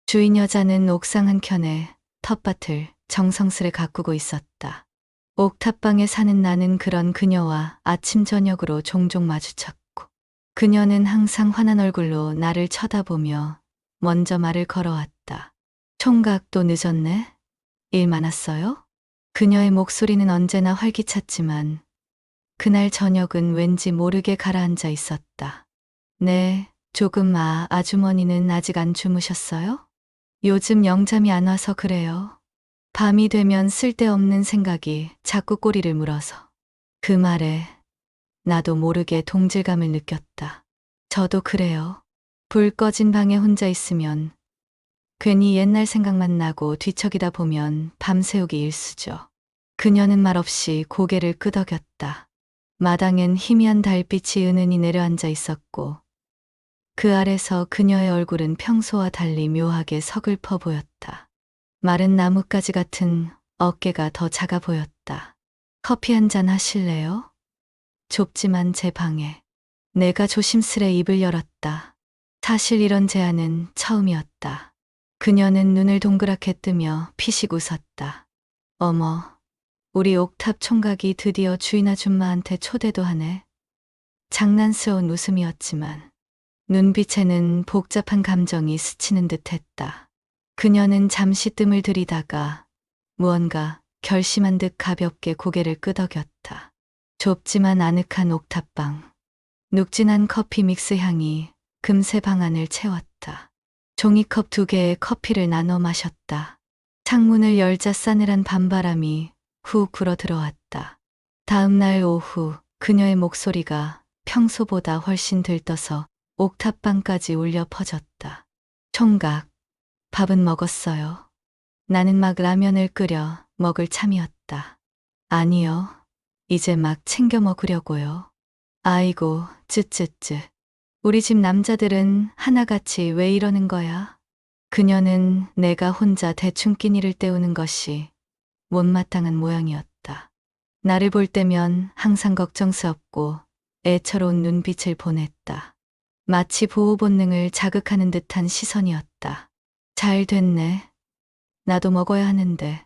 주인 여자는 옥상 한켠에 텃밭을 정성스레 가꾸고 있었다. 옥탑방에 사는 나는 그런 그녀와 아침 저녁으로 종종 마주쳤고, 그녀는 항상 환한 얼굴로 나를 쳐다보며 먼저 말을 걸어왔다. 총각 또 늦었네? 일 많았어요? 그녀의 목소리는 언제나 활기찼지만 그날 저녁은 왠지 모르게 가라앉아 있었다. 네, 조금 아주머니는 아직 안 주무셨어요? 요즘 영잠이 안 와서 그래요. 밤이 되면 쓸데없는 생각이 자꾸 꼬리를 물어서. 그 말에 나도 모르게 동질감을 느꼈다. 저도 그래요. 불 꺼진 방에 혼자 있으면 괜히 옛날 생각만 나고 뒤척이다 보면 밤새우기 일쑤죠. 그녀는 말없이 고개를 끄덕였다. 마당엔 희미한 달빛이 은은히 내려앉아 있었고 그 아래서 그녀의 얼굴은 평소와 달리 묘하게 서글퍼 보였다. 마른 나뭇가지 같은 어깨가 더 작아 보였다. 커피 한 잔 하실래요? 좁지만 제 방에. 내가 조심스레 입을 열었다. 사실 이런 제안은 처음이었다. 그녀는 눈을 동그랗게 뜨며 피식 웃었다. 어머, 우리 옥탑 총각이 드디어 주인 아줌마한테 초대도 하네. 장난스러운 웃음이었지만 눈빛에는 복잡한 감정이 스치는 듯했다. 그녀는 잠시 뜸을 들이다가 무언가 결심한 듯 가볍게 고개를 끄덕였다. 좁지만 아늑한 옥탑방. 눅진한 커피 믹스 향이 금세 방 안을 채웠다. 종이컵 2개에 커피를 나눠 마셨다. 창문을 열자 싸늘한 밤바람이 훅 불어 들어왔다. 다음 날 오후 그녀의 목소리가 평소보다 훨씬 들떠서 옥탑방까지 울려 퍼졌다. 총각, 밥은 먹었어요. 나는 막 라면을 끓여 먹을 참이었다. 아니요. 이제 막 챙겨 먹으려고요. 아이고, 쯔쯔쯔. 우리 집 남자들은 하나같이 왜 이러는 거야? 그녀는 내가 혼자 대충 끼니를 때우는 것이 못마땅한 모양이었다. 나를 볼 때면 항상 걱정스럽고 애처로운 눈빛을 보냈다. 마치 보호 본능을 자극하는 듯한 시선이었다. 잘 됐네. 나도 먹어야 하는데.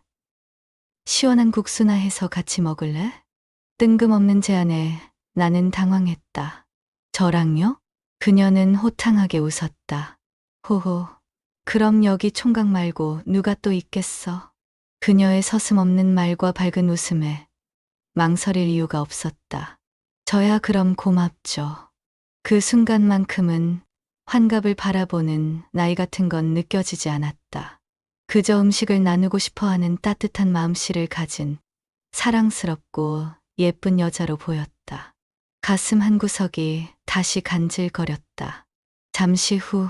시원한 국수나 해서 같이 먹을래? 뜬금없는 제안에 나는 당황했다. 저랑요? 그녀는 호탕하게 웃었다. 호호. 그럼 여기 총각 말고 누가 또 있겠어? 그녀의 서슴없는 말과 밝은 웃음에 망설일 이유가 없었다. 저야 그럼 고맙죠. 그 순간만큼은 환갑을 바라보는 나이 같은 건 느껴지지 않았다. 그저 음식을 나누고 싶어 하는 따뜻한 마음씨를 가진 사랑스럽고 예쁜 여자로 보였다. 가슴 한구석이 다시 간질거렸다. 잠시 후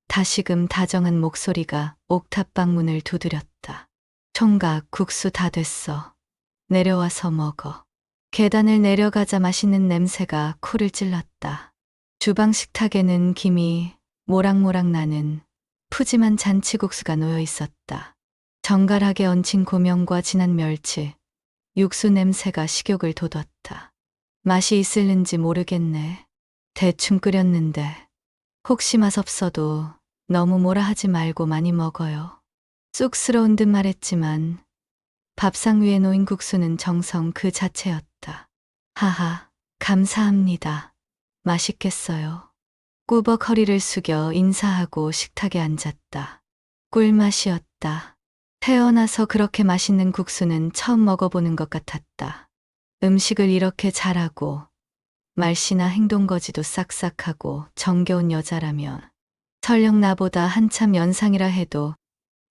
다시금 다정한 목소리가 옥탑방 문을 두드렸다. 총각, 국수 다 됐어. 내려와서 먹어. 계단을 내려가자 맛있는 냄새가 코를 찔렀다. 주방 식탁에는 김이 모락모락 나는 푸짐한 잔치국수가 놓여 있었다. 정갈하게 얹힌 고명과 진한 멸치, 육수 냄새가 식욕을 돋웠다. 맛이 있을는지 모르겠네. 대충 끓였는데 혹시 맛없어도 너무 뭐라 하지 말고 많이 먹어요. 쑥스러운 듯 말했지만 밥상 위에 놓인 국수는 정성 그 자체였다. 하하, 감사합니다. 맛있겠어요. 꾸벅 허리를 숙여 인사하고 식탁에 앉았다. 꿀맛이었다. 태어나서 그렇게 맛있는 국수는 처음 먹어보는 것 같았다. 음식을 이렇게 잘하고 말씨나 행동거지도 싹싹하고 정겨운 여자라면 설령 나보다 한참 연상이라 해도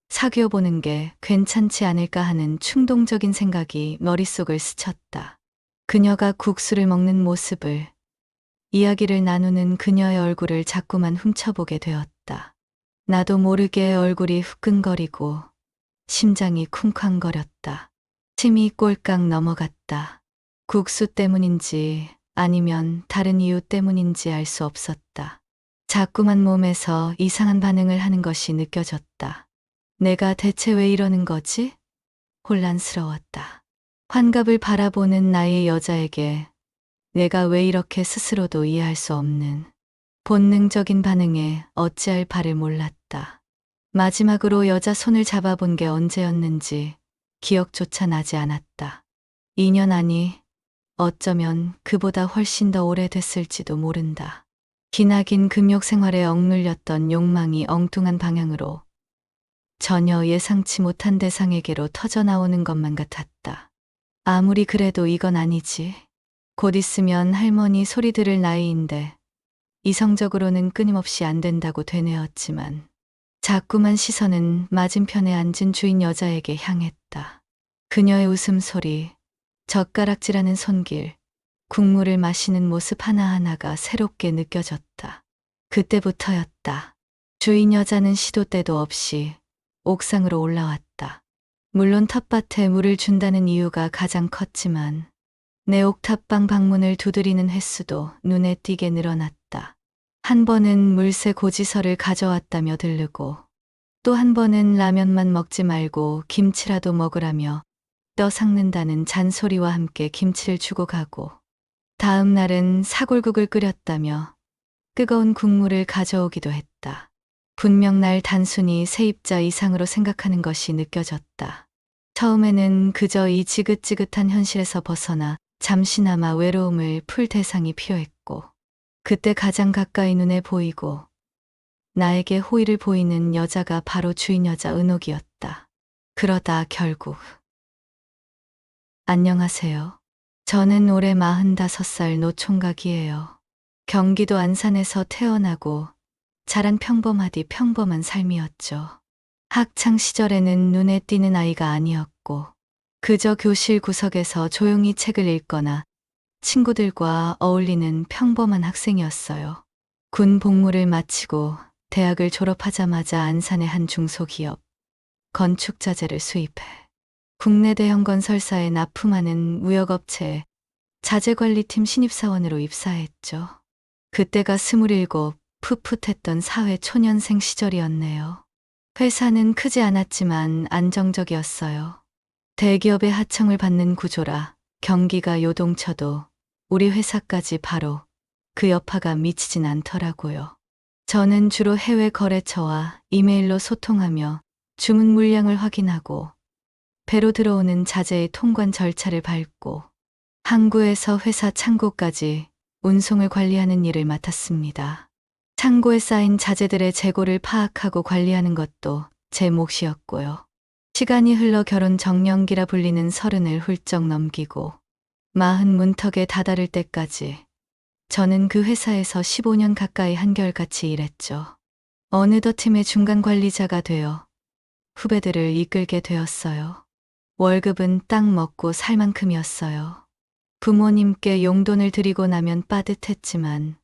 사귀어보는 게 괜찮지 않을까 하는 충동적인 생각이 머릿속을 스쳤다. 그녀가 국수를 먹는 모습을, 이야기를 나누는 그녀의 얼굴을 자꾸만 훔쳐보게 되었다. 나도 모르게 얼굴이 후끈거리고 심장이 쿵쾅거렸다. 침이 꼴깍 넘어갔다. 국수 때문인지 아니면 다른 이유 때문인지 알 수 없었다. 자꾸만 몸에서 이상한 반응을 하는 것이 느껴졌다. 내가 대체 왜 이러는 거지? 혼란스러웠다. 환갑을 바라보는 나의 여자에게 내가 왜 이렇게 스스로도 이해할 수 없는 본능적인 반응에 어찌할 바를 몰랐다. 마지막으로 여자 손을 잡아본 게 언제였는지 기억조차 나지 않았다. 2년 아니, 어쩌면 그보다 훨씬 더 오래됐을지도 모른다. 기나긴 금욕 생활에 억눌렸던 욕망이 엉뚱한 방향으로 전혀 예상치 못한 대상에게로 터져나오는 것만 같았다. 아무리 그래도 이건 아니지. 곧 있으면 할머니 소리 들을 나이인데 이성적으로는 끊임없이 안 된다고 되뇌었지만 자꾸만 시선은 맞은편에 앉은 주인 여자에게 향했다. 그녀의 웃음소리, 젓가락질하는 손길, 국물을 마시는 모습 하나하나가 새롭게 느껴졌다. 그때부터였다. 주인 여자는 시도 때도 없이 옥상으로 올라왔다. 물론 텃밭에 물을 준다는 이유가 가장 컸지만 내 옥탑방 방문을 두드리는 횟수도 눈에 띄게 늘어났다. 한 번은 물새 고지서를 가져왔다며 들르고 또 한 번은 라면만 먹지 말고 김치라도 먹으라며 뼈 삭는다는 잔소리와 함께 김치를 주고 가고 다음 날은 사골국을 끓였다며 뜨거운 국물을 가져오기도 했다. 분명 날 단순히 세입자 이상으로 생각하는 것이 느껴졌다. 처음에는 그저 이 지긋지긋한 현실에서 벗어나 잠시나마 외로움을 풀 대상이 필요했고 그때 가장 가까이 눈에 보이고 나에게 호의를 보이는 여자가 바로 주인 여자 은옥이었다. 그러다 결국 안녕하세요. 저는 올해 45살 노총각이에요. 경기도 안산에서 태어나고 자란 평범하디 평범한 삶이었죠. 학창 시절에는 눈에 띄는 아이가 아니었고 그저 교실 구석에서 조용히 책을 읽거나 친구들과 어울리는 평범한 학생이었어요. 군 복무를 마치고 대학을 졸업하자마자 안산의 한 중소기업 건축자재를 수입해 국내 대형 건설사에 납품하는 무역업체에 자재관리팀 신입사원으로 입사했죠. 그때가 27, 풋풋했던 사회 초년생 시절이었네요. 회사는 크지 않았지만 안정적이었어요. 대기업의 하청을 받는 구조라 경기가 요동쳐도 우리 회사까지 바로 그 여파가 미치진 않더라고요. 저는 주로 해외 거래처와 이메일로 소통하며 주문 물량을 확인하고 배로 들어오는 자재의 통관 절차를 밟고 항구에서 회사 창고까지 운송을 관리하는 일을 맡았습니다. 창고에 쌓인 자재들의 재고를 파악하고 관리하는 것도 제 몫이었고요. 시간이 흘러 결혼 정년기라 불리는 30을 훌쩍 넘기고 40 문턱에 다다를 때까지 저는 그 회사에서 15년 가까이 한결같이 일했죠. 어느덧 팀의 중간 관리자가 되어 후배들을 이끌게 되었어요. 월급은 딱 먹고 살 만큼이었어요. 부모님께 용돈을 드리고 나면 빠듯했지만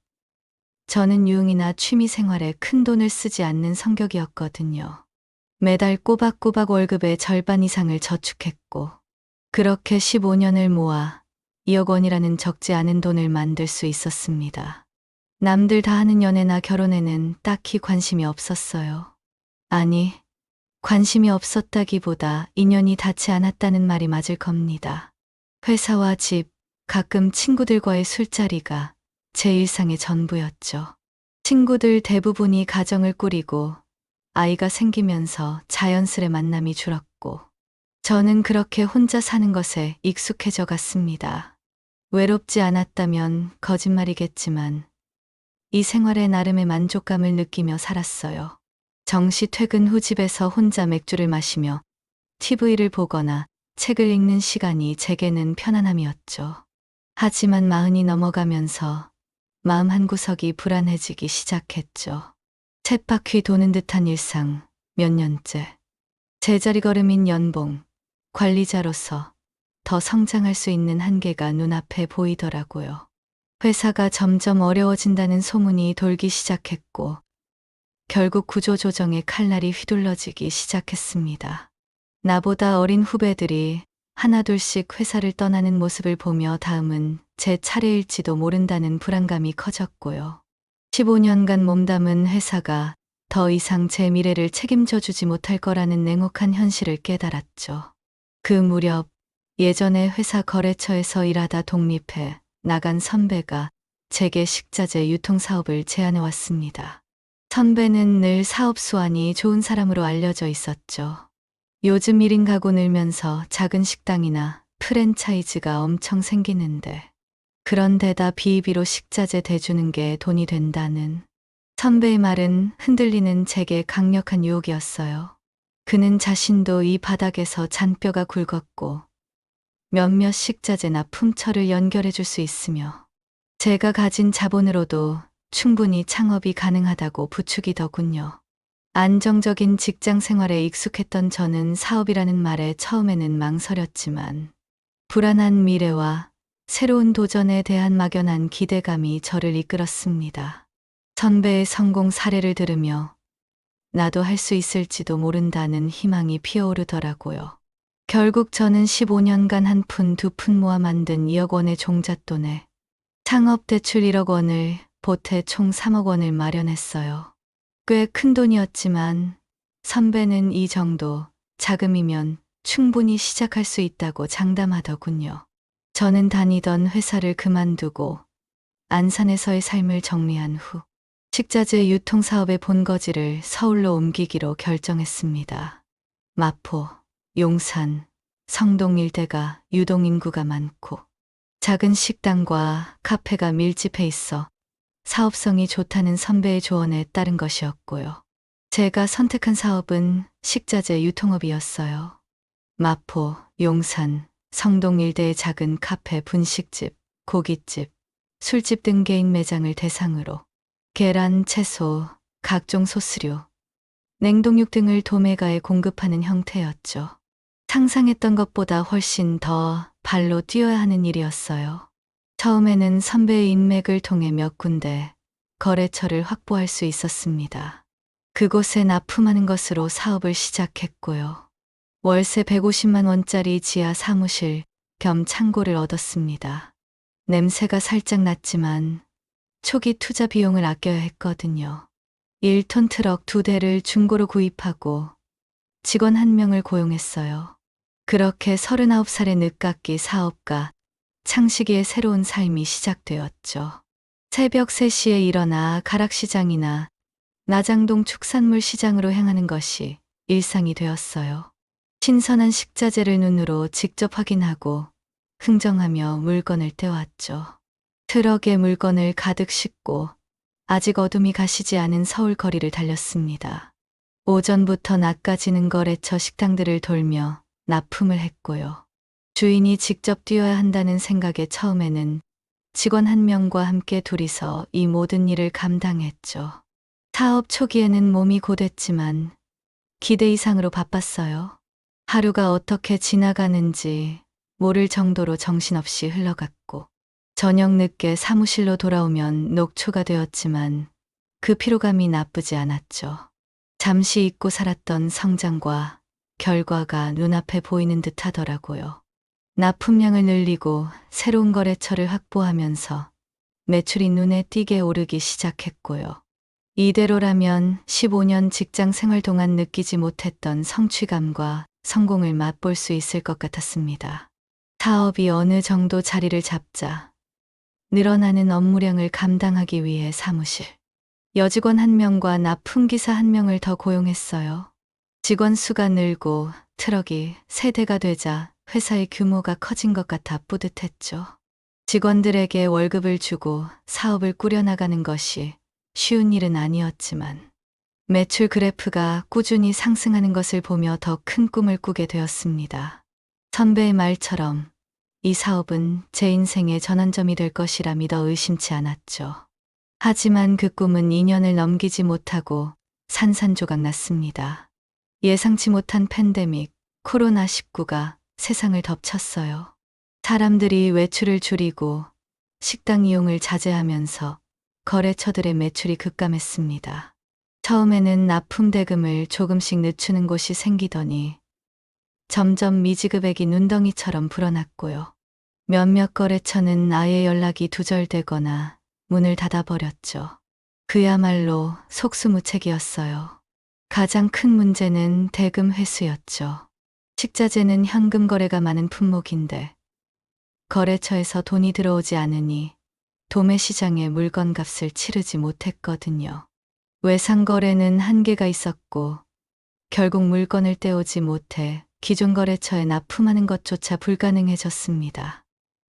저는 유흥이나 취미 생활에 큰 돈을 쓰지 않는 성격이었거든요. 매달 꼬박꼬박 월급의 절반 이상을 저축했고 그렇게 15년을 모아 2억 원이라는 적지 않은 돈을 만들 수 있었습니다. 남들 다 하는 연애나 결혼에는 딱히 관심이 없었어요. 아니, 관심이 없었다기보다 인연이 닿지 않았다는 말이 맞을 겁니다. 회사와 집, 가끔 친구들과의 술자리가 제 일상의 전부였죠. 친구들 대부분이 가정을 꾸리고 아이가 생기면서 자연스레 만남이 줄었고 저는 그렇게 혼자 사는 것에 익숙해져 갔습니다. 외롭지 않았다면 거짓말이겠지만 이 생활에 나름의 만족감을 느끼며 살았어요. 정시 퇴근 후 집에서 혼자 맥주를 마시며 TV를 보거나 책을 읽는 시간이 제게는 편안함이었죠. 하지만 40이 넘어가면서 마음 한구석이 불안해지기 시작했죠. 쳇바퀴 도는 듯한 일상, 몇 년째. 제자리 걸음인 연봉, 관리자로서 더 성장할 수 있는 한계가 눈앞에 보이더라고요. 회사가 점점 어려워진다는 소문이 돌기 시작했고 결국 구조조정의 칼날이 휘둘러지기 시작했습니다. 나보다 어린 후배들이 하나둘씩 회사를 떠나는 모습을 보며 다음은 제 차례일지도 모른다는 불안감이 커졌고요. 15년간 몸담은 회사가 더 이상 제 미래를 책임져 주지 못할 거라는 냉혹한 현실을 깨달았죠. 그 무렵 예전에 회사 거래처에서 일하다 독립해 나간 선배가 제게 식자재 유통사업을 제안해 왔습니다. 선배는 늘 사업 수완이 좋은 사람으로 알려져 있었죠. 요즘 1인 가구 늘면서 작은 식당이나 프랜차이즈가 엄청 생기는데 그런데다 비비로 식자재 대주는 게 돈이 된다는 선배의 말은 흔들리는 제게 강력한 유혹이었어요. 그는 자신도 이 바닥에서 잔뼈가 굵었고 몇몇 식자재나 품철을 연결해 줄 수 있으며 제가 가진 자본으로도 충분히 창업이 가능하다고 부추기더군요. 안정적인 직장 생활에 익숙했던 저는 사업이라는 말에 처음에는 망설였지만 불안한 미래와 새로운 도전에 대한 막연한 기대감이 저를 이끌었습니다. 선배의 성공 사례를 들으며 나도 할 수 있을지도 모른다는 희망이 피어오르더라고요. 결국 저는 15년간 한 푼 두 푼 모아 만든 2억 원의 종잣돈에 창업 대출 1억 원을 보태 총 3억 원을 마련했어요. 꽤 큰 돈이었지만 선배는 이 정도 자금이면 충분히 시작할 수 있다고 장담하더군요. 저는 다니던 회사를 그만두고 안산에서의 삶을 정리한 후 식자재 유통 사업의 본거지를 서울로 옮기기로 결정했습니다. 마포, 용산, 성동 일대가 유동 인구가 많고 작은 식당과 카페가 밀집해 있어 사업성이 좋다는 선배의 조언에 따른 것이었고요. 제가 선택한 사업은 식자재 유통업이었어요. 마포, 용산, 성동 일대의 작은 카페, 분식집, 고깃집, 술집 등 개인 매장을 대상으로 계란, 채소, 각종 소스류, 냉동육 등을 도매가에 공급하는 형태였죠. 상상했던 것보다 훨씬 더 발로 뛰어야 하는 일이었어요. 처음에는 선배의 인맥을 통해 몇 군데 거래처를 확보할 수 있었습니다. 그곳에 납품하는 것으로 사업을 시작했고요. 월세 150만 원짜리 지하 사무실 겸 창고를 얻었습니다. 냄새가 살짝 났지만 초기 투자 비용을 아껴야 했거든요. 1톤 트럭 2대를 중고로 구입하고 직원 1명을 고용했어요. 그렇게 39살의 늦깎이 사업가 창식이의 새로운 삶이 시작되었죠. 새벽 3시에 일어나 가락시장이나 나장동 축산물 시장으로 향하는 것이 일상이 되었어요. 신선한 식자재를 눈으로 직접 확인하고 흥정하며 물건을 떼왔죠. 트럭에 물건을 가득 싣고 아직 어둠이 가시지 않은 서울 거리를 달렸습니다. 오전부터 낮까지는 거래처 식당들을 돌며 납품을 했고요. 주인이 직접 뛰어야 한다는 생각에 처음에는 직원 1명과 함께 둘이서 이 모든 일을 감당했죠. 사업 초기에는 몸이 고됐지만 기대 이상으로 바빴어요. 하루가 어떻게 지나가는지 모를 정도로 정신없이 흘러갔고 저녁 늦게 사무실로 돌아오면 녹초가 되었지만 그 피로감이 나쁘지 않았죠. 잠시 잊고 살았던 성장과 결과가 눈앞에 보이는 듯 하더라고요. 납품량을 늘리고 새로운 거래처를 확보하면서 매출이 눈에 띄게 오르기 시작했고요. 이대로라면 15년 직장 생활 동안 느끼지 못했던 성취감과 성공을 맛볼 수 있을 것 같았습니다. 사업이 어느 정도 자리를 잡자 늘어나는 업무량을 감당하기 위해 사무실, 여직원 1명과 납품기사 1명을 더 고용했어요. 직원 수가 늘고 트럭이 3대가 되자 회사의 규모가 커진 것 같아 뿌듯했죠. 직원들에게 월급을 주고 사업을 꾸려나가는 것이 쉬운 일은 아니었지만 매출 그래프가 꾸준히 상승하는 것을 보며 더 큰 꿈을 꾸게 되었습니다. 선배의 말처럼 이 사업은 제 인생의 전환점이 될 것이라 믿어 의심치 않았죠. 하지만 그 꿈은 2년을 넘기지 못하고 산산조각 났습니다. 예상치 못한 팬데믹, 코로나19가 세상을 덮쳤어요. 사람들이 외출을 줄이고 식당 이용을 자제하면서 거래처들의 매출이 급감했습니다. 처음에는 납품 대금을 조금씩 늦추는 곳이 생기더니 점점 미지급액이 눈덩이처럼 불어났고요. 몇몇 거래처는 아예 연락이 두절되거나 문을 닫아버렸죠. 그야말로 속수무책이었어요. 가장 큰 문제는 대금 회수였죠. 식자재는 현금 거래가 많은 품목인데 거래처에서 돈이 들어오지 않으니 도매 시장의 물건 값을 치르지 못했거든요. 외상거래는 한계가 있었고 결국 물건을 떼오지 못해 기존 거래처에 납품하는 것조차 불가능해졌습니다.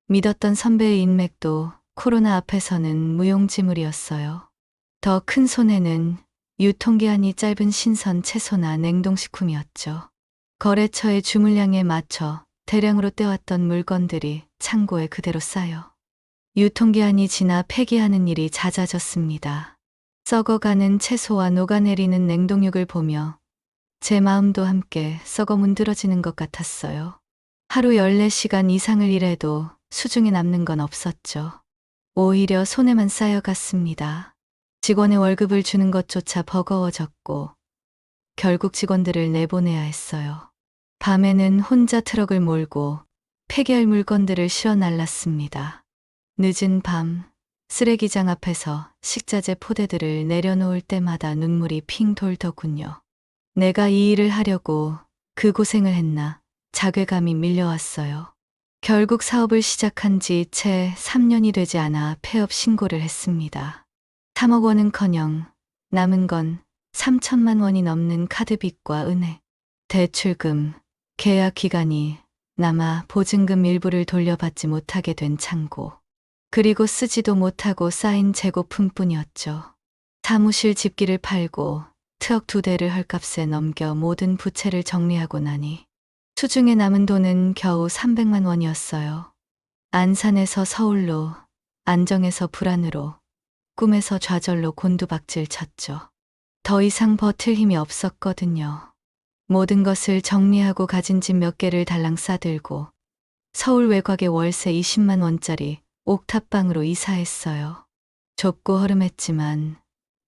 믿었던 선배의 인맥도 코로나 앞에서는 무용지물이었어요. 더 큰 손해는 유통기한이 짧은 신선 채소나 냉동식품이었죠. 거래처의 주물량에 맞춰 대량으로 떼왔던 물건들이 창고에 그대로 쌓여 유통기한이 지나 폐기하는 일이 잦아졌습니다. 썩어가는 채소와 녹아내리는 냉동육을 보며 제 마음도 함께 썩어 문드러지는 것 같았어요. 하루 14시간 이상을 일해도 수중에 남는 건 없었죠. 오히려 손해만 쌓여갔습니다. 직원의 월급을 주는 것조차 버거워졌고 결국 직원들을 내보내야 했어요. 밤에는 혼자 트럭을 몰고 폐기할 물건들을 실어 날랐습니다. 늦은 밤 쓰레기장 앞에서 식자재 포대들을 내려놓을 때마다 눈물이 핑 돌더군요. 내가 이 일을 하려고 그 고생을 했나 자괴감이 밀려왔어요. 결국 사업을 시작한 지 채 3년이 되지 않아 폐업 신고를 했습니다. 3억 원은커녕 남은 건 3천만 원이 넘는 카드빚과 은행, 대출금, 계약 기간이 남아 보증금 일부를 돌려받지 못하게 된 창고. 그리고 쓰지도 못하고 쌓인 재고품뿐이었죠. 사무실 집기를 팔고 트럭 2대를 헐값에 넘겨 모든 부채를 정리하고 나니 수중에 남은 돈은 겨우 300만 원이었어요. 안산에서 서울로, 안정에서 불안으로, 꿈에서 좌절로 곤두박질 쳤죠. 더 이상 버틸 힘이 없었거든요. 모든 것을 정리하고 가진 집 몇 개를 달랑 싸들고 서울 외곽의 월세 20만 원짜리 옥탑방으로 이사했어요. 좁고 허름했지만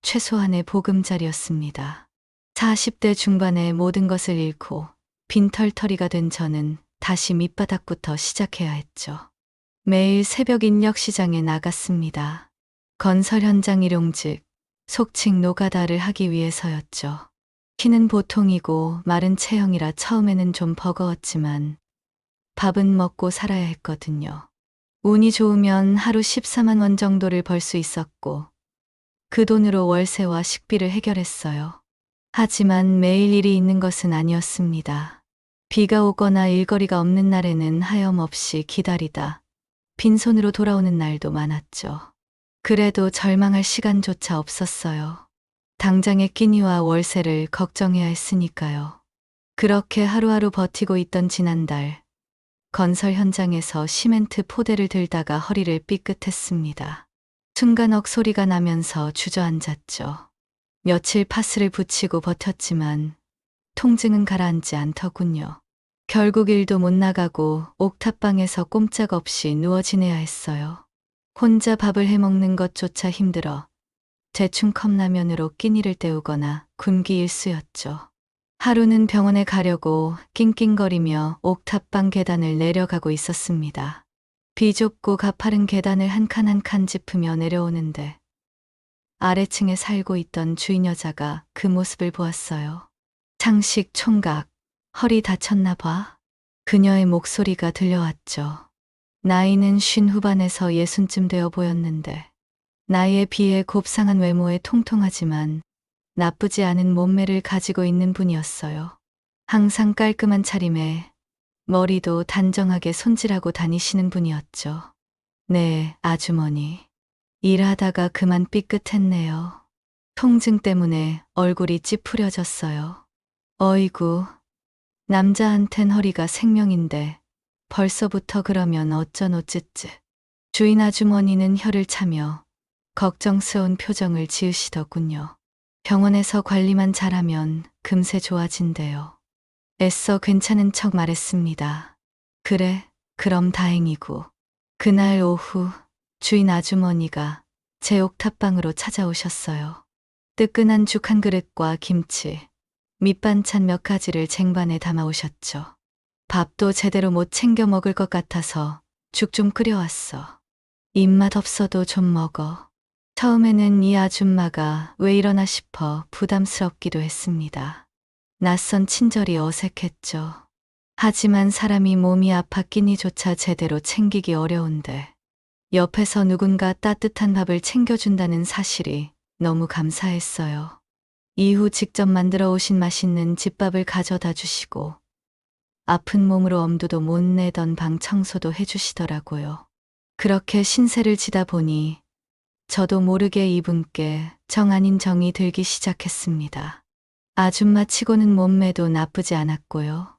최소한의 보금자리였습니다. 40대 중반에 모든 것을 잃고 빈털터리가 된 저는 다시 밑바닥부터 시작해야 했죠. 매일 새벽 인력시장에 나갔습니다. 건설 현장 일용직, 속칭 노가다를 하기 위해서였죠. 키는 보통이고 마른 체형이라 처음에는 좀 버거웠지만 밥은 먹고 살아야 했거든요. 운이 좋으면 하루 14만 원 정도를 벌 수 있었고 그 돈으로 월세와 식비를 해결했어요. 하지만 매일 일이 있는 것은 아니었습니다. 비가 오거나 일거리가 없는 날에는 하염없이 기다리다 빈손으로 돌아오는 날도 많았죠. 그래도 절망할 시간조차 없었어요. 당장의 끼니와 월세를 걱정해야 했으니까요. 그렇게 하루하루 버티고 있던 지난달, 건설 현장에서 시멘트 포대를 들다가 허리를 삐끗했습니다. 순간 억소리가 나면서 주저앉았죠. 며칠 파스를 붙이고 버텼지만 통증은 가라앉지 않더군요. 결국 일도 못 나가고 옥탑방에서 꼼짝없이 누워 지내야 했어요. 혼자 밥을 해먹는 것조차 힘들어 대충 컵라면으로 끼니를 때우거나 굶기 일쑤였죠. 하루는 병원에 가려고 낑낑거리며 옥탑방 계단을 내려가고 있었습니다. 비좁고 가파른 계단을 한 칸 한 칸 짚으며 내려오는데 아래층에 살고 있던 주인 여자가 그 모습을 보았어요. 창식 총각, 허리 다쳤나 봐. 그녀의 목소리가 들려왔죠. 나이는 50 후반에서 60쯤 되어 보였는데 나이에 비해 곱상한 외모에 통통하지만 나쁘지 않은 몸매를 가지고 있는 분이었어요. 항상 깔끔한 차림에 머리도 단정하게 손질하고 다니시는 분이었죠. 네, 아주머니. 일하다가 그만 삐끗했네요. 통증 때문에 얼굴이 찌푸려졌어요. 어이구, 남자한텐 허리가 생명인데 벌써부터 그러면 어쩌노쯧쯧. 주인 아주머니는 혀를 차며 걱정스러운 표정을 지으시더군요. 병원에서 관리만 잘하면 금세 좋아진대요. 애써 괜찮은 척 말했습니다. 그래, 그럼 다행이고. 그날 오후 주인 아주머니가 제 옥탑방으로 찾아오셨어요. 뜨끈한 죽 한 그릇과 김치, 밑반찬 몇 가지를 쟁반에 담아오셨죠. 밥도 제대로 못 챙겨 먹을 것 같아서 죽 좀 끓여왔어. 입맛 없어도 좀 먹어. 처음에는 이 아줌마가 왜 이러나 싶어 부담스럽기도 했습니다. 낯선 친절이 어색했죠. 하지만 사람이 몸이 아파 끼니조차 제대로 챙기기 어려운데 옆에서 누군가 따뜻한 밥을 챙겨준다는 사실이 너무 감사했어요. 이후 직접 만들어 오신 맛있는 집밥을 가져다 주시고 아픈 몸으로 엄두도 못 내던 방 청소도 해주시더라고요. 그렇게 신세를 지다 보니 저도 모르게 이분께 정 아닌 정이 들기 시작했습니다. 아줌마 치고는 몸매도 나쁘지 않았고요.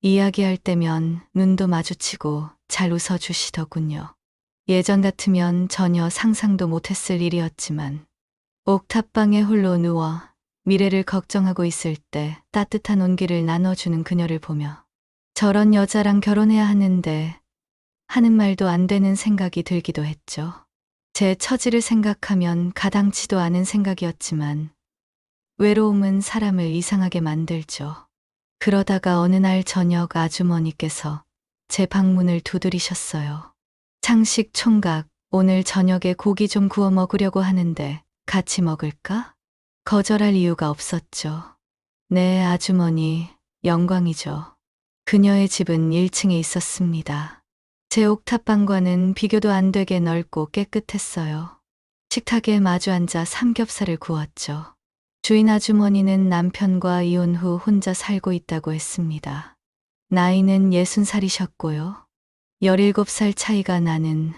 이야기할 때면 눈도 마주치고 잘 웃어주시더군요. 예전 같으면 전혀 상상도 못했을 일이었지만 옥탑방에 홀로 누워 미래를 걱정하고 있을 때 따뜻한 온기를 나눠주는 그녀를 보며 저런 여자랑 결혼해야 하는데 하는 말도 안 되는 생각이 들기도 했죠. 제 처지를 생각하면 가당치도 않은 생각이었지만 외로움은 사람을 이상하게 만들죠. 그러다가 어느 날 저녁 아주머니께서 제 방문을 두드리셨어요. 창식 총각, 오늘 저녁에 고기 좀 구워 먹으려고 하는데 같이 먹을까? 거절할 이유가 없었죠. 네, 아주머니, 영광이죠. 그녀의 집은 1층에 있었습니다. 제 옥탑방과는 비교도 안 되게 넓고 깨끗했어요. 식탁에 마주 앉아 삼겹살을 구웠죠. 주인 아주머니는 남편과 이혼 후 혼자 살고 있다고 했습니다. 나이는 60살이셨고요. 17살 차이가 나는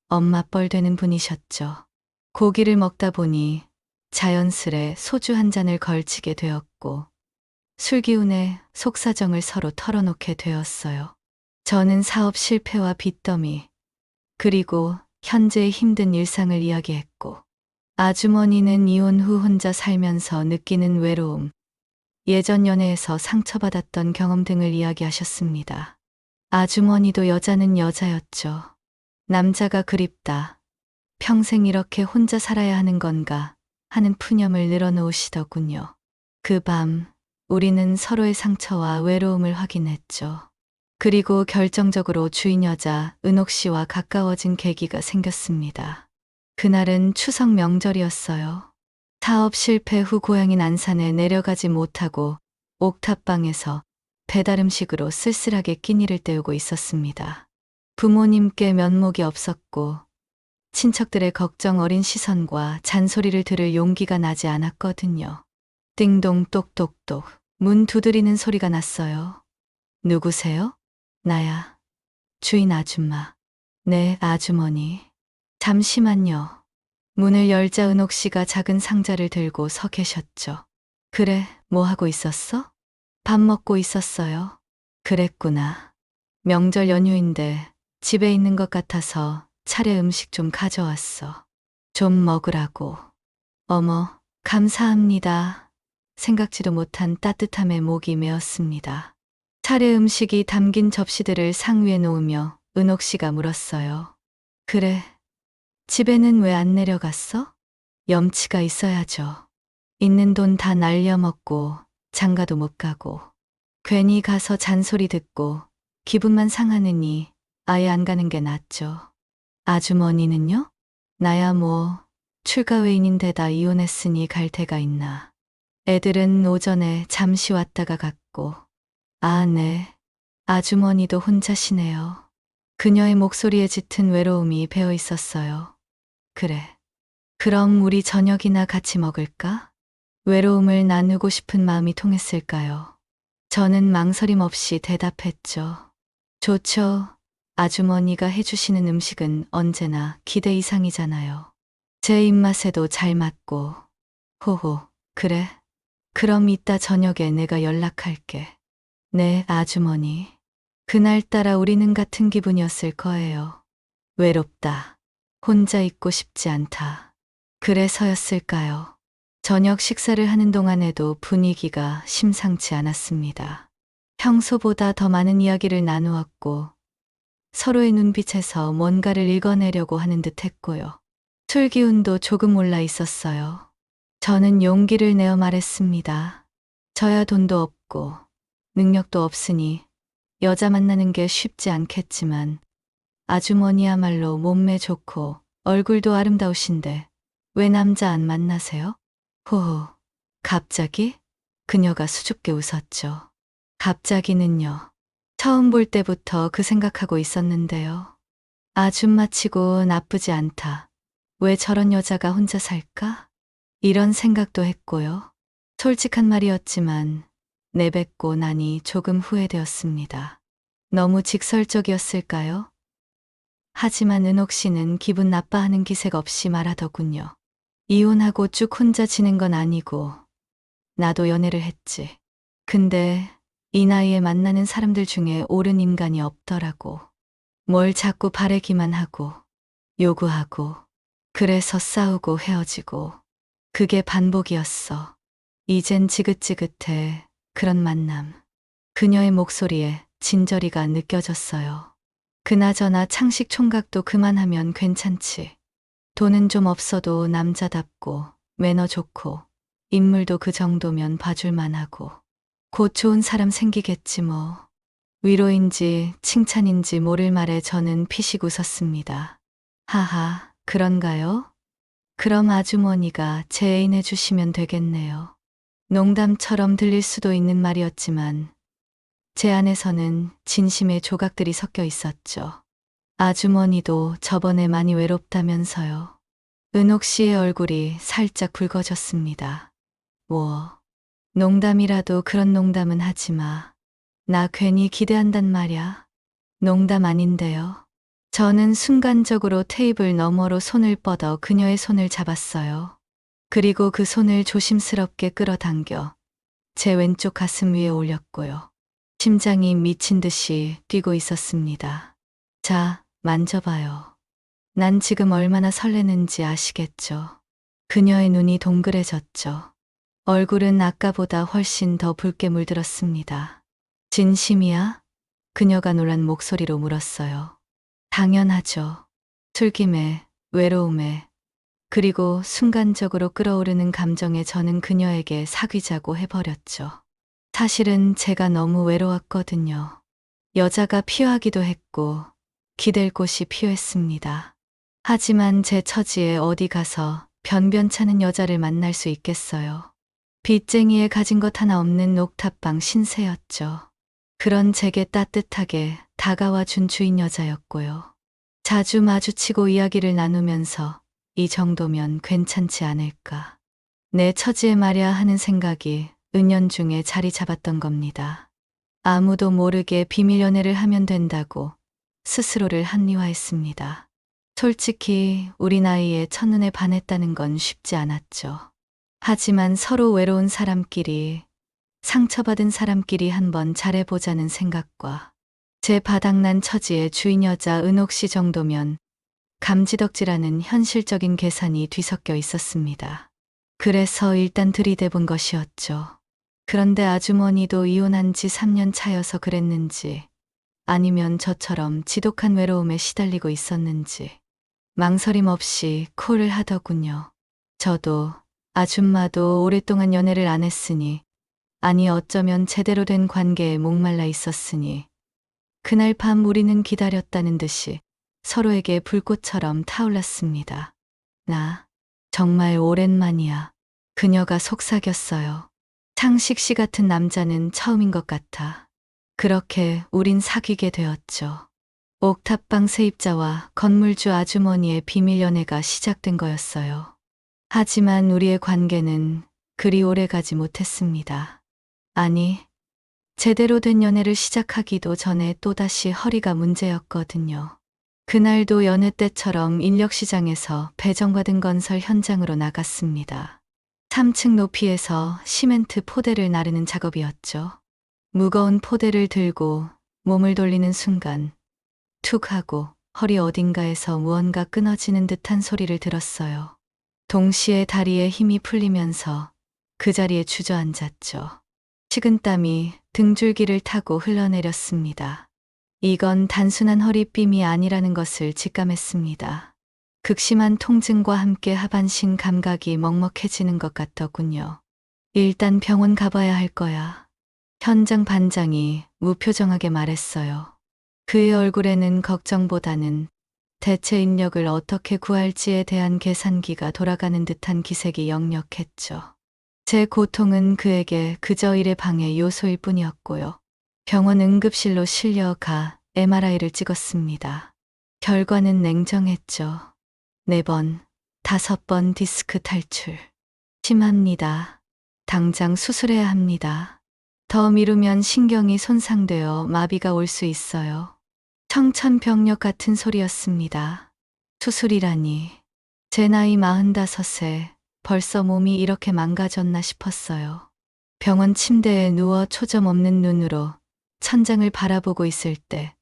엄마 뻘 되는 분이셨죠. 고기를 먹다 보니 자연스레 소주 한 잔을 걸치게 되었고 술 기운에 속사정을 서로 털어놓게 되었어요. 저는 사업 실패와 빚더미 그리고 현재의 힘든 일상을 이야기했고 아주머니는 이혼 후 혼자 살면서 느끼는 외로움, 예전 연애에서 상처받았던 경험 등을 이야기하셨습니다. 아주머니도 여자는 여자였죠. 남자가 그립다. 평생 이렇게 혼자 살아야 하는 건가 하는 푸념을 늘어놓으시더군요. 그 밤 우리는 서로의 상처와 외로움을 확인했죠. 그리고 결정적으로 주인 여자 은옥 씨와 가까워진 계기가 생겼습니다. 그날은 추석 명절이었어요. 사업 실패 후 고향인 안산에 내려가지 못하고 옥탑방에서 배달 음식으로 쓸쓸하게 끼니를 때우고 있었습니다. 부모님께 면목이 없었고 친척들의 걱정 어린 시선과 잔소리를 들을 용기가 나지 않았거든요. 띵동 똑똑똑 문 두드리는 소리가 났어요. 누구세요? 나야. 주인 아줌마. 네, 아주머니. 잠시만요. 문을 열자 은옥 씨가 작은 상자를 들고 서 계셨죠. 그래, 뭐 하고 있었어? 밥 먹고 있었어요. 그랬구나. 명절 연휴인데 집에 있는 것 같아서 차례 음식 좀 가져왔어. 좀 먹으라고. 어머, 감사합니다. 생각지도 못한 따뜻함에 목이 메었습니다. 차례 음식이 담긴 접시들을 상위에 놓으며 은옥 씨가 물었어요. 그래, 집에는 왜 안 내려갔어? 염치가 있어야죠. 있는 돈 다 날려먹고 장가도 못 가고 괜히 가서 잔소리 듣고 기분만 상하느니 아예 안 가는 게 낫죠. 아주머니는요? 나야 뭐 출가 외인인데다 이혼했으니 갈 데가 있나. 애들은 오전에 잠시 왔다가 갔고. 아, 네. 아주머니도 혼자시네요. 그녀의 목소리에 짙은 외로움이 배어 있었어요. 그래. 그럼 우리 저녁이나 같이 먹을까? 외로움을 나누고 싶은 마음이 통했을까요? 저는 망설임 없이 대답했죠. 좋죠. 아주머니가 해주시는 음식은 언제나 기대 이상이잖아요. 제 입맛에도 잘 맞고. 호호, 그래. 그럼 이따 저녁에 내가 연락할게. 네, 아주머니. 그날따라 우리는 같은 기분이었을 거예요. 외롭다. 혼자 있고 싶지 않다. 그래서였을까요? 저녁 식사를 하는 동안에도 분위기가 심상치 않았습니다. 평소보다 더 많은 이야기를 나누었고 서로의 눈빛에서 뭔가를 읽어내려고 하는 듯 했고요. 술 기운도 조금 올라 있었어요. 저는 용기를 내어 말했습니다. 저야 돈도 없고 능력도 없으니 여자 만나는 게 쉽지 않겠지만 아주머니야말로 몸매 좋고 얼굴도 아름다우신데 왜 남자 안 만나세요? 호호, 갑자기? 그녀가 수줍게 웃었죠. 갑자기는요. 처음 볼 때부터 그 생각하고 있었는데요. 아줌마치고 나쁘지 않다. 왜 저런 여자가 혼자 살까? 이런 생각도 했고요. 솔직한 말이었지만 내뱉고 나니 조금 후회되었습니다. 너무 직설적이었을까요? 하지만 은옥 씨는 기분 나빠하는 기색 없이 말하더군요. 이혼하고 쭉 혼자 지낸 건 아니고 나도 연애를 했지. 근데 이 나이에 만나는 사람들 중에 옳은 인간이 없더라고. 뭘 자꾸 바래기만 하고 요구하고 그래서 싸우고 헤어지고 그게 반복이었어. 이젠 지긋지긋해. 그런 만남. 그녀의 목소리에 진저리가 느껴졌어요. 그나저나 창식 총각도 그만하면 괜찮지. 돈은 좀 없어도 남자답고 매너 좋고 인물도 그 정도면 봐줄만 하고 곧 좋은 사람 생기겠지 뭐. 위로인지 칭찬인지 모를 말에 저는 피식 웃었습니다. 하하, 그런가요? 그럼 아주머니가 제 애인 해주시면 되겠네요. 농담처럼 들릴 수도 있는 말이었지만 제 안에서는 진심의 조각들이 섞여 있었죠. 아주머니도 저번에 많이 외롭다면서요. 은옥 씨의 얼굴이 살짝 붉어졌습니다. 뭐, 농담이라도 그런 농담은 하지 마. 나 괜히 기대한단 말야. 농담 아닌데요. 저는 순간적으로 테이블 너머로 손을 뻗어 그녀의 손을 잡았어요. 그리고 그 손을 조심스럽게 끌어당겨 제 왼쪽 가슴 위에 올렸고요. 심장이 미친 듯이 뛰고 있었습니다. 자, 만져봐요. 난 지금 얼마나 설레는지 아시겠죠? 그녀의 눈이 동그래졌죠. 얼굴은 아까보다 훨씬 더 붉게 물들었습니다. 진심이야? 그녀가 놀란 목소리로 물었어요. 당연하죠. 술김에, 외로움에, 그리고 순간적으로 끌어오르는 감정에 저는 그녀에게 사귀자고 해버렸죠. 사실은 제가 너무 외로웠거든요. 여자가 필요하기도 했고, 기댈 곳이 필요했습니다. 하지만 제 처지에 어디 가서 변변찮은 여자를 만날 수 있겠어요. 빚쟁이에 가진 것 하나 없는 옥탑방 신세였죠. 그런 제게 따뜻하게 다가와 준 주인 여자였고요. 자주 마주치고 이야기를 나누면서 이 정도면 괜찮지 않을까. 내 처지에 말야 하는 생각이 은연중에 자리 잡았던 겁니다. 아무도 모르게 비밀 연애를 하면 된다고 스스로를 합리화했습니다. 솔직히 우리 나이에 첫눈에 반했다는 건 쉽지 않았죠. 하지만 서로 외로운 사람끼리, 상처받은 사람끼리 한번 잘해보자는 생각과 제 바닥난 처지의 주인 여자 은옥 씨 정도면 감지덕지라는 현실적인 계산이 뒤섞여 있었습니다. 그래서 일단 들이대본 것이었죠. 그런데 아주머니도 이혼한 지 3년 차여서 그랬는지 아니면 저처럼 지독한 외로움에 시달리고 있었는지 망설임 없이 콜을 하더군요. 저도 아줌마도 오랫동안 연애를 안 했으니 아니 어쩌면 제대로 된 관계에 목말라 있었으니 그날 밤 우리는 기다렸다는 듯이 서로에게 불꽃처럼 타올랐습니다. 나 정말 오랜만이야. 그녀가 속삭였어요. 창식 씨 같은 남자는 처음인 것 같아. 그렇게 우린 사귀게 되었죠. 옥탑방 세입자와 건물주 아주머니의 비밀 연애가 시작된 거였어요. 하지만 우리의 관계는 그리 오래 가지 못했습니다. 아니, 제대로 된 연애를 시작하기도 전에 또다시 허리가 문제였거든요. 그날도 여느 때처럼 인력시장에서 배정받은 건설 현장으로 나갔습니다. 3층 높이에서 시멘트 포대를 나르는 작업이었죠. 무거운 포대를 들고 몸을 돌리는 순간 툭 하고 허리 어딘가에서 무언가 끊어지는 듯한 소리를 들었어요. 동시에 다리에 힘이 풀리면서 그 자리에 주저앉았죠. 식은땀이 등줄기를 타고 흘러내렸습니다. 이건 단순한 허리삔이 아니라는 것을 직감했습니다. 극심한 통증과 함께 하반신 감각이 먹먹해지는 것 같더군요. 일단 병원 가봐야 할 거야. 현장 반장이 무표정하게 말했어요. 그의 얼굴에는 걱정보다는 대체 인력을 어떻게 구할지에 대한 계산기가 돌아가는 듯한 기색이 역력했죠. 제 고통은 그에게 그저 일의 방해 요소일 뿐이었고요. 병원 응급실로 실려가 MRI를 찍었습니다. 결과는 냉정했죠. 4번, 5번 디스크 탈출. 심합니다. 당장 수술해야 합니다. 더 미루면 신경이 손상되어 마비가 올 수 있어요. 청천벽력 같은 소리였습니다. 수술이라니. 제 나이 45세, 벌써 몸이 이렇게 망가졌나 싶었어요. 병원 침대에 누워 초점 없는 눈으로 천장을 바라보고 있을 때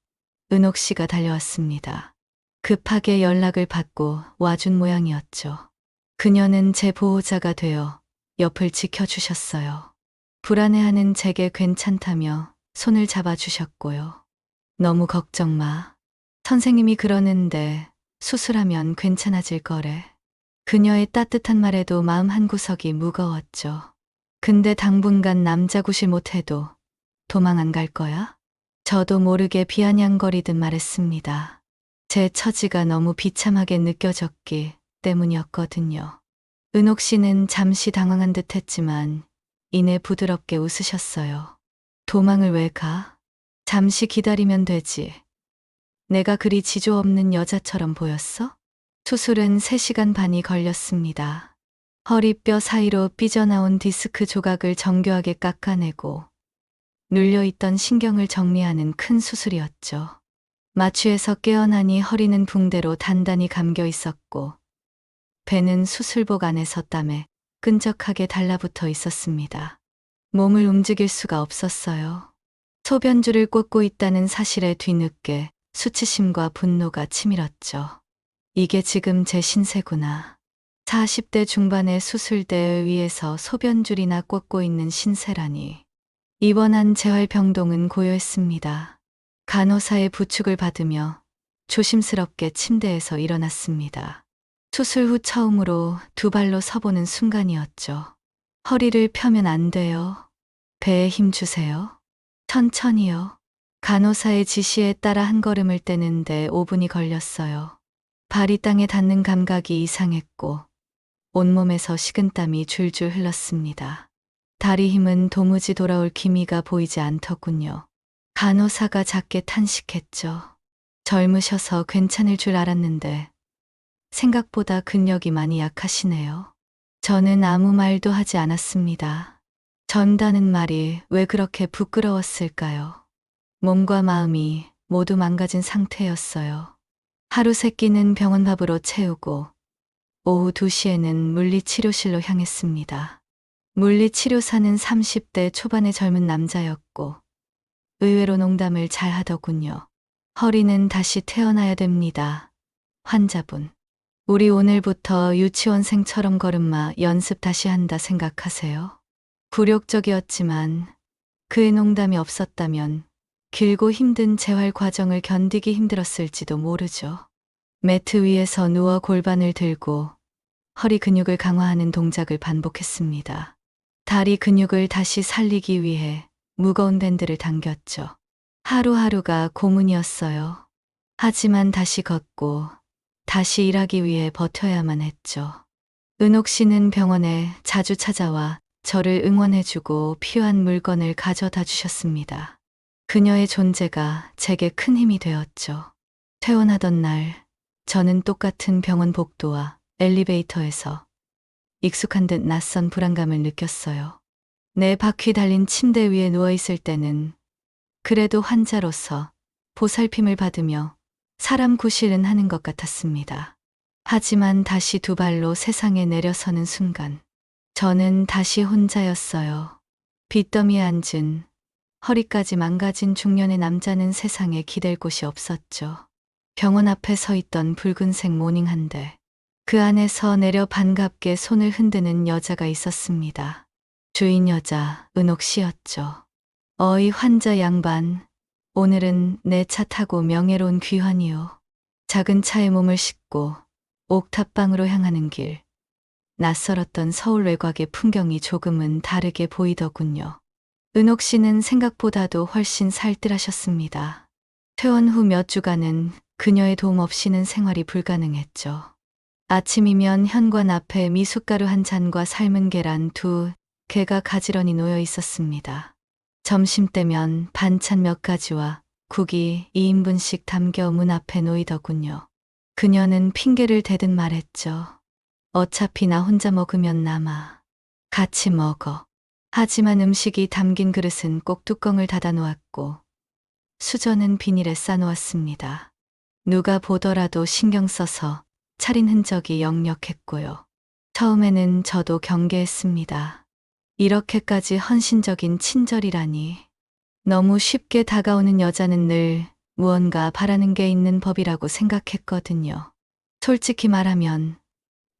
은옥 씨가 달려왔습니다. 급하게 연락을 받고 와준 모양이었죠. 그녀는 제 보호자가 되어 옆을 지켜주셨어요. 불안해하는 제게 괜찮다며 손을 잡아주셨고요. 너무 걱정 마. 선생님이 그러는데 수술하면 괜찮아질 거래. 그녀의 따뜻한 말에도 마음 한구석이 무거웠죠. 근데 당분간 남자 구실 못해도 도망 안 갈 거야? 저도 모르게 비아냥거리듯 말했습니다. 제 처지가 너무 비참하게 느껴졌기 때문이었거든요. 은옥 씨는 잠시 당황한 듯 했지만 이내 부드럽게 웃으셨어요. 도망을 왜 가? 잠시 기다리면 되지. 내가 그리 지조 없는 여자처럼 보였어? 수술은 3시간 반이 걸렸습니다. 허리뼈 사이로 삐져나온 디스크 조각을 정교하게 깎아내고 눌려있던 신경을 정리하는 큰 수술이었죠. 마취에서 깨어나니 허리는 붕대로 단단히 감겨 있었고 배는 수술복 안에서 땀에 끈적하게 달라붙어 있었습니다. 몸을 움직일 수가 없었어요. 소변줄을 꽂고 있다는 사실에 뒤늦게 수치심과 분노가 치밀었죠. 이게 지금 제 신세구나. 40대 중반의 수술대 위에서 소변줄이나 꽂고 있는 신세라니. 입원한 재활병동은 고요했습니다. 간호사의 부축을 받으며 조심스럽게 침대에서 일어났습니다. 수술 후 처음으로 2발로 서보는 순간이었죠. 허리를 펴면 안 돼요. 배에 힘 주세요. 천천히요. 간호사의 지시에 따라 한 걸음을 떼는데 5분이 걸렸어요. 발이 땅에 닿는 감각이 이상했고 온몸에서 식은땀이 줄줄 흘렀습니다. 다리 힘은 도무지 돌아올 기미가 보이지 않더군요. 간호사가 작게 탄식했죠. 젊으셔서 괜찮을 줄 알았는데 생각보다 근력이 많이 약하시네요. 저는 아무 말도 하지 않았습니다. 전다는 말이 왜 그렇게 부끄러웠을까요? 몸과 마음이 모두 망가진 상태였어요. 하루 3끼는 병원 밥으로 채우고 오후 2시에는 물리치료실로 향했습니다. 물리치료사는 30대 초반의 젊은 남자였고 의외로 농담을 잘 하더군요. 허리는 다시 태어나야 됩니다. 환자분. 우리 오늘부터 유치원생처럼 걸음마 연습 다시 한다 생각하세요? 굴욕적이었지만 그의 농담이 없었다면 길고 힘든 재활 과정을 견디기 힘들었을지도 모르죠. 매트 위에서 누워 골반을 들고 허리 근육을 강화하는 동작을 반복했습니다. 다리 근육을 다시 살리기 위해 무거운 밴드를 당겼죠. 하루하루가 고문이었어요. 하지만 다시 걷고 다시 일하기 위해 버텨야만 했죠. 은옥 씨는 병원에 자주 찾아와 저를 응원해주고 필요한 물건을 가져다 주셨습니다. 그녀의 존재가 제게 큰 힘이 되었죠. 퇴원하던 날, 저는 똑같은 병원 복도와 엘리베이터에서 익숙한 듯 낯선 불안감을 느꼈어요. 내 바퀴 달린 침대 위에 누워있을 때는 그래도 환자로서 보살핌을 받으며 사람 구실은 하는 것 같았습니다. 하지만 다시 2발로 세상에 내려서는 순간 저는 다시 혼자였어요. 빚더미에 앉은 허리까지 망가진 중년의 남자는 세상에 기댈 곳이 없었죠. 병원 앞에 서 있던 붉은색 모닝 한 대. 그 안에서 내려 반갑게 손을 흔드는 여자가 있었습니다. 주인 여자 은옥 씨였죠. 어이 환자 양반, 오늘은 내 차 타고 명예로운 귀환이요. 작은 차에 몸을 싣고 옥탑방으로 향하는 길. 낯설었던 서울 외곽의 풍경이 조금은 다르게 보이더군요. 은옥 씨는 생각보다도 훨씬 살뜰하셨습니다. 퇴원 후 몇 주간은 그녀의 도움 없이는 생활이 불가능했죠. 아침이면 현관 앞에 미숫가루 한 잔과 삶은 계란 2개가 가지런히 놓여 있었습니다. 점심때면 반찬 몇 가지와 국이 2인분씩 담겨 문 앞에 놓이더군요. 그녀는 핑계를 대듯 말했죠. 어차피 나 혼자 먹으면 남아. 같이 먹어. 하지만 음식이 담긴 그릇은 꼭 뚜껑을 닫아 놓았고 수저는 비닐에 싸놓았습니다. 누가 보더라도 신경 써서 차린 흔적이 역력했고요. 처음에는 저도 경계했습니다. 이렇게까지 헌신적인 친절이라니. 너무 쉽게 다가오는 여자는 늘 무언가 바라는 게 있는 법이라고 생각했거든요. 솔직히 말하면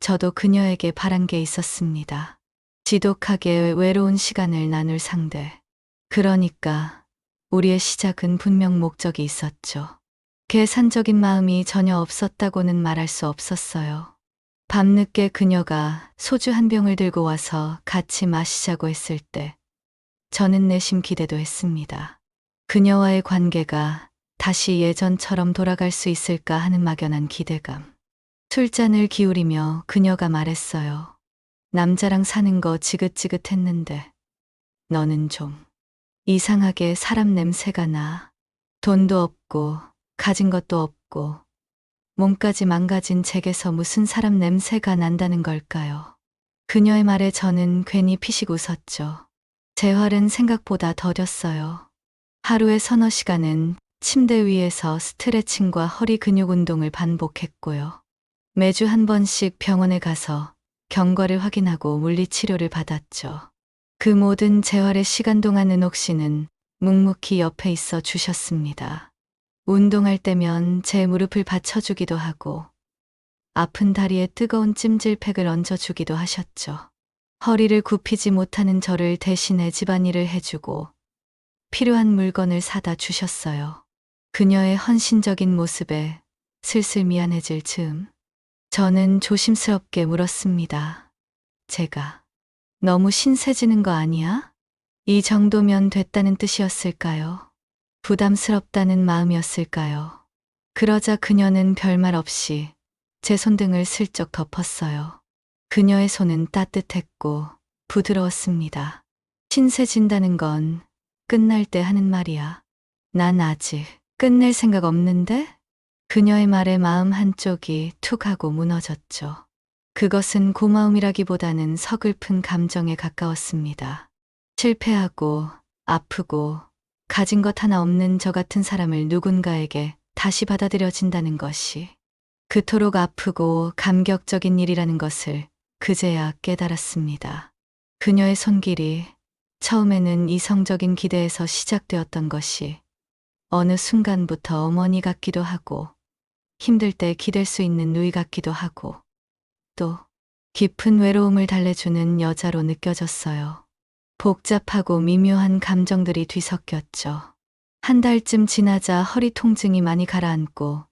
저도 그녀에게 바란 게 있었습니다. 지독하게 외로운 시간을 나눌 상대. 그러니까 우리의 시작은 분명 목적이 있었죠. 계산적인 마음이 전혀 없었다고는 말할 수 없었어요. 밤늦게 그녀가 소주 한 병을 들고 와서 같이 마시자고 했을 때 저는 내심 기대도 했습니다. 그녀와의 관계가 다시 예전처럼 돌아갈 수 있을까 하는 막연한 기대감. 술잔을 기울이며 그녀가 말했어요. 남자랑 사는 거 지긋지긋했는데 너는 좀 이상하게 사람 냄새가 나. 돈도 없고 가진 것도 없고 몸까지 망가진 잭에서 무슨 사람 냄새가 난다는 걸까요? 그녀의 말에 저는 괜히 피식 웃었죠. 제 활은 생각보다 더뎠어요. 하루에 서너 시간은 침대 위에서 스트레칭과 허리 근육 운동을 반복했고요. 매주 한 번씩 병원에 가서 경과를 확인하고 물리치료를 받았죠. 그 모든 재활의 시간 동안 은옥 씨는 묵묵히 옆에 있어 주셨습니다. 운동할 때면 제 무릎을 받쳐주기도 하고 아픈 다리에 뜨거운 찜질팩을 얹어주기도 하셨죠. 허리를 굽히지 못하는 저를 대신해 집안일을 해주고 필요한 물건을 사다 주셨어요. 그녀의 헌신적인 모습에 슬슬 미안해질 즈음 저는 조심스럽게 물었습니다. 제가 너무 신세지는 거 아니야? 이 정도면 됐다는 뜻이었을까요? 부담스럽다는 마음이었을까요? 그러자 그녀는 별말 없이 제 손등을 슬쩍 덮었어요. 그녀의 손은 따뜻했고 부드러웠습니다. 신세진다는 건 끝날 때 하는 말이야. 난 아직 끝낼 생각 없는데? 그녀의 말에 마음 한쪽이 툭 하고 무너졌죠. 그것은 고마움이라기보다는 서글픈 감정에 가까웠습니다. 실패하고 아프고 가진 것 하나 없는 저 같은 사람을 누군가에게 다시 받아들여진다는 것이 그토록 아프고 감격적인 일이라는 것을 그제야 깨달았습니다. 그녀의 손길이 처음에는 이성적인 기대에서 시작되었던 것이 어느 순간부터 어머니 같기도 하고 힘들 때 기댈 수 있는 누이 같기도 하고 또 깊은 외로움을 달래주는 여자로 느껴졌어요. 복잡하고 미묘한 감정들이 뒤섞였죠. 한 달쯤 지나자 허리 통증이 많이 가라앉고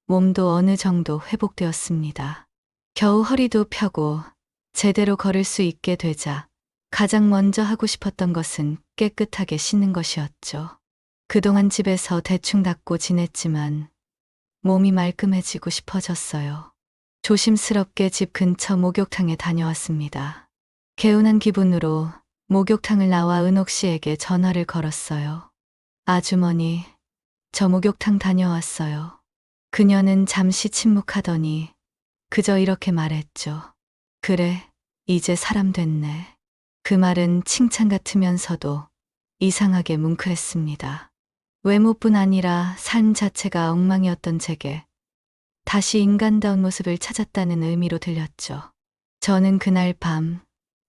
몸도 어느 정도 회복되었습니다. 겨우 허리도 펴고 제대로 걸을 수 있게 되자 가장 먼저 하고 싶었던 것은 깨끗하게 씻는 것이었죠. 그동안 집에서 대충 닦고 지냈지만 몸이 말끔해지고 싶어졌어요. 조심스럽게 집 근처 목욕탕에 다녀왔습니다. 개운한 기분으로 목욕탕을 나와 은옥 씨에게 전화를 걸었어요. 아주머니, 저 목욕탕 다녀왔어요. 그녀는 잠시 침묵하더니 그저 이렇게 말했죠. 그래, 이제 사람 됐네. 그 말은 칭찬 같으면서도 이상하게 뭉클했습니다. 외모뿐 아니라 삶 자체가 엉망이었던 제게 다시 인간다운 모습을 찾았다는 의미로 들렸죠. 저는 그날 밤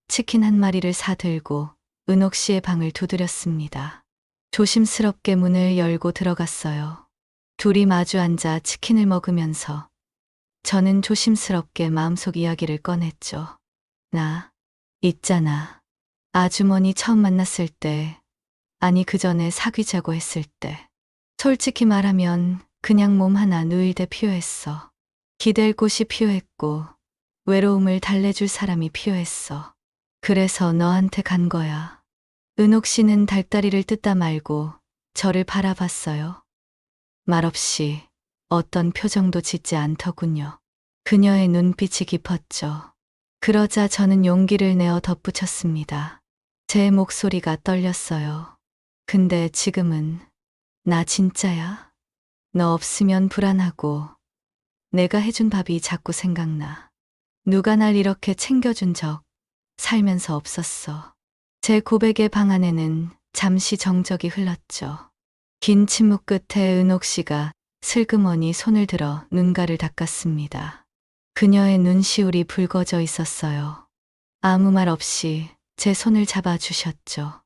치킨 한 마리를 사들고 은옥 씨의 방을 두드렸습니다. 조심스럽게 문을 열고 들어갔어요. 둘이 마주 앉아 치킨을 먹으면서 저는 조심스럽게 마음속 이야기를 꺼냈죠. 나, 있잖아. 아주머니 처음 만났을 때, 아니 그 전에 사귀자고 했을 때. 솔직히 말하면 그냥 몸 하나 누일 때 필요했어. 기댈 곳이 필요했고 외로움을 달래줄 사람이 필요했어. 그래서 너한테 간 거야. 은옥 씨는 닭다리를 뜯다 말고 저를 바라봤어요. 말없이 어떤 표정도 짓지 않더군요. 그녀의 눈빛이 깊었죠. 그러자 저는 용기를 내어 덧붙였습니다. 제 목소리가 떨렸어요. 근데 지금은 나 진짜야. 너 없으면 불안하고 내가 해준 밥이 자꾸 생각나. 누가 날 이렇게 챙겨준 적 살면서 없었어. 제 고백의 방 안에는 잠시 정적이 흘렀죠. 긴 침묵 끝에 은옥 씨가 슬그머니 손을 들어 눈가를 닦았습니다. 그녀의 눈시울이 붉어져 있었어요. 아무 말 없이 제 손을 잡아주셨죠.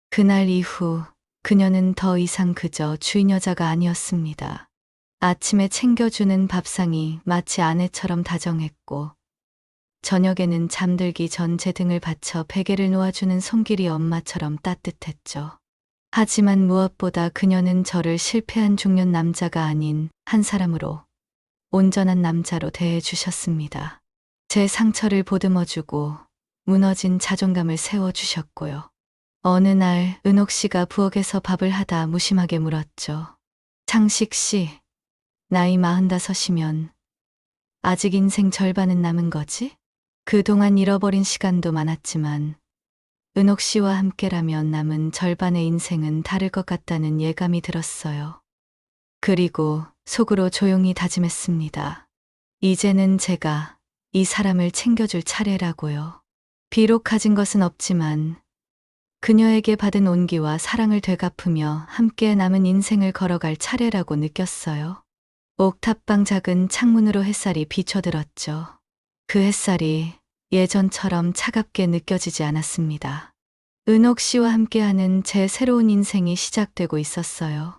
그날 이후 그녀는 더 이상 그저 주인 여자가 아니었습니다. 아침에 챙겨주는 밥상이 마치 아내처럼 다정했고, 저녁에는 잠들기 전 제 등을 받쳐 베개를 놓아주는 손길이 엄마처럼 따뜻했죠. 하지만 무엇보다 그녀는 저를 실패한 중년 남자가 아닌 한 사람으로, 온전한 남자로 대해주셨습니다. 제 상처를 보듬어주고 무너진 자존감을 세워주셨고요. 어느 날 은옥 씨가 부엌에서 밥을 하다 무심하게 물었죠. 창식 씨, 나이 45이면 아직 인생 절반은 남은 거지? 그동안 잃어버린 시간도 많았지만 은옥 씨와 함께라면 남은 절반의 인생은 다를 것 같다는 예감이 들었어요. 그리고 속으로 조용히 다짐했습니다. 이제는 제가 이 사람을 챙겨줄 차례라고요. 비록 가진 것은 없지만 그녀에게 받은 온기와 사랑을 되갚으며 함께 남은 인생을 걸어갈 차례라고 느꼈어요. 옥탑방 작은 창문으로 햇살이 비춰들었죠. 그 햇살이 예전처럼 차갑게 느껴지지 않았습니다. 은옥 씨와 함께하는 제 새로운 인생이 시작되고 있었어요.